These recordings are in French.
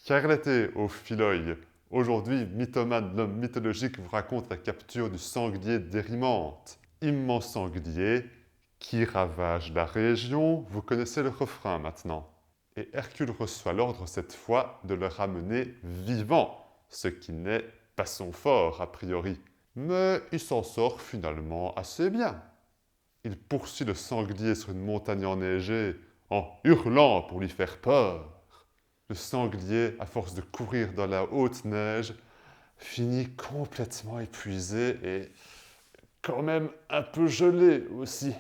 Carleté au Philoï. Aujourd'hui, Mythomane, l'homme mythologique, vous raconte la capture du sanglier d'Érimante. Immense sanglier qui ravage la région. Vous connaissez le refrain maintenant. Et Hercule reçoit l'ordre cette fois de le ramener vivant, ce qui n'est pas son fort a priori. Mais il s'en sort finalement assez bien. Il poursuit le sanglier sur une montagne enneigée en hurlant pour lui faire peur. Le sanglier, à force de courir dans la haute neige, finit complètement épuisé et quand même un peu gelé aussi.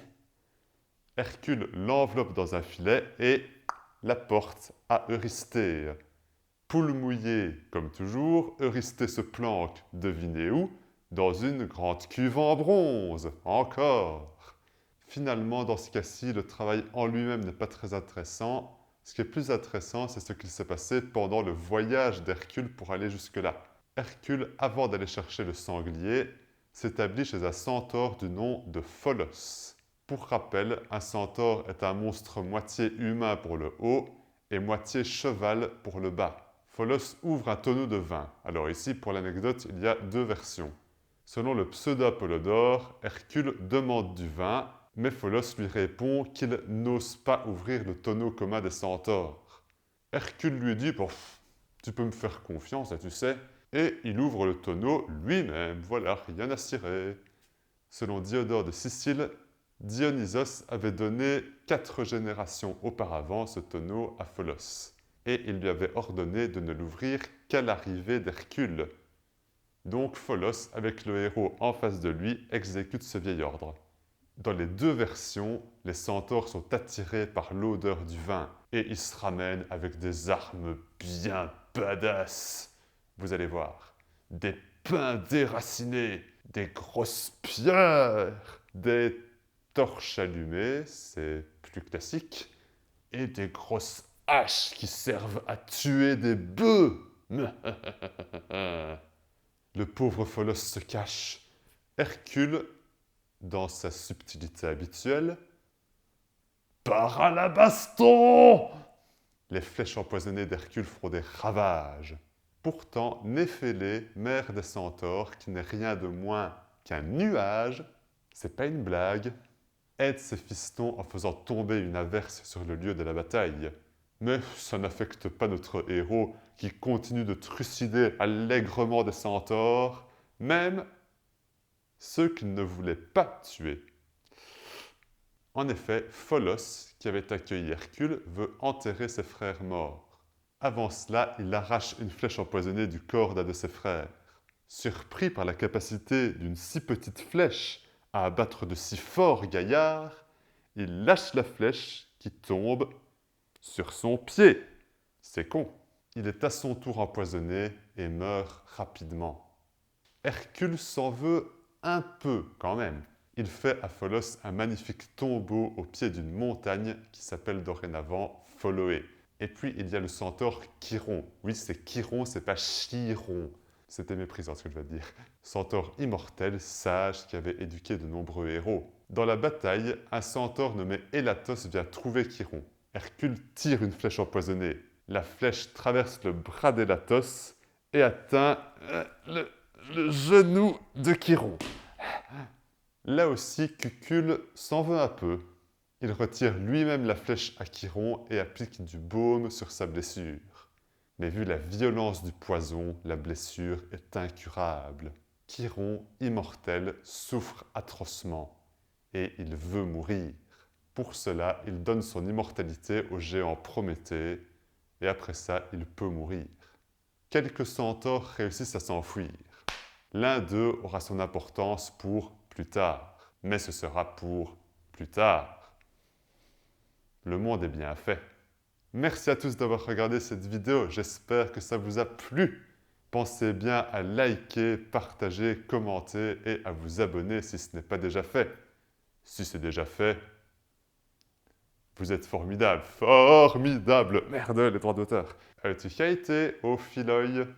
Hercule l'enveloppe dans un filet et la porte à Eurysthée. Poule mouillée, comme toujours, Eurysthée se planque, devinez où? Dans une grande cuve en bronze, encore. Finalement, dans ce cas-ci, le travail en lui-même n'est pas très intéressant. Ce qui est plus intéressant, c'est ce qu'il s'est passé pendant le voyage d'Hercule pour aller jusque-là. Hercule, avant d'aller chercher le sanglier, s'établit chez un centaure du nom de Pholos. Pour rappel, un centaure est un monstre moitié humain pour le haut et moitié cheval pour le bas. Pholos ouvre un tonneau de vin. Alors ici, pour l'anecdote, il y a deux versions. Selon le pseudo-Apollodore, Hercule demande du vin, mais Pholos lui répond qu'il n'ose pas ouvrir le tonneau commun des centaures. Hercule lui dit bon, tu peux me faire confiance, tu sais, et il ouvre le tonneau lui-même, voilà, rien à cirer. Selon Diodore de Sicile, Dionysos avait donné 4 générations auparavant ce tonneau à Pholos, et il lui avait ordonné de ne l'ouvrir qu'à l'arrivée d'Hercule. Donc Pholos, avec le héros en face de lui, exécute ce vieil ordre. Dans les deux versions, les centaures sont attirés par l'odeur du vin et ils se ramènent avec des armes bien badass. Vous allez voir, des pins déracinés, des grosses pierres, des torches allumées, c'est plus classique, et des grosses haches qui servent à tuer des bœufs. Le pauvre Pholos se cache. Hercule, dans sa subtilité habituelle, part à la baston. Les flèches empoisonnées d'Hercule feront des ravages. Pourtant, Néphélé, mère des centaures, qui n'est rien de moins qu'un nuage, c'est pas une blague, aide ses fistons en faisant tomber une averse sur le lieu de la bataille. Mais ça n'affecte pas notre héros qui continue de trucider allègrement des centaures, même ceux qu'il ne voulait pas tuer. En effet, Pholos, qui avait accueilli Hercule, veut enterrer ses frères morts. Avant cela, il arrache une flèche empoisonnée du corps d'un de ses frères. Surpris par la capacité d'une si petite flèche à abattre de si forts gaillards, il lâche la flèche qui tombe sur son pied. C'est con. Il est à son tour empoisonné et meurt rapidement. Hercule s'en veut un peu quand même. Il fait à Pholos un magnifique tombeau au pied d'une montagne qui s'appelle dorénavant Pholoé. Et puis il y a le centaure Chiron. Oui, c'est Chiron, c'est pas Chiron. C'était méprisant ce que je vais dire. Centaure immortel, sage, qui avait éduqué de nombreux héros. Dans la bataille, un centaure nommé Élatos vient trouver Chiron. Hercule tire une flèche empoisonnée. La flèche traverse le bras d'Élatos et atteint le genou de Chiron. Là aussi, Cucule s'en veut un peu. Il retire lui-même la flèche à Chiron et applique du baume sur sa blessure. Mais vu la violence du poison, la blessure est incurable. Chiron, immortel, souffre atrocement et il veut mourir. Pour cela, il donne son immortalité au géant Prométhée et après ça, il peut mourir. Quelques centaures réussissent à s'enfuir. L'un d'eux aura son importance pour plus tard, mais ce sera pour plus tard. Le monde est bien fait. Merci à tous d'avoir regardé cette vidéo, j'espère que ça vous a plu. Pensez bien à liker, partager, commenter et à vous abonner si ce n'est pas déjà fait. Si c'est déjà fait, vous êtes formidable, formidable. Merde, les droits d'auteur. Tu as été au Philoï.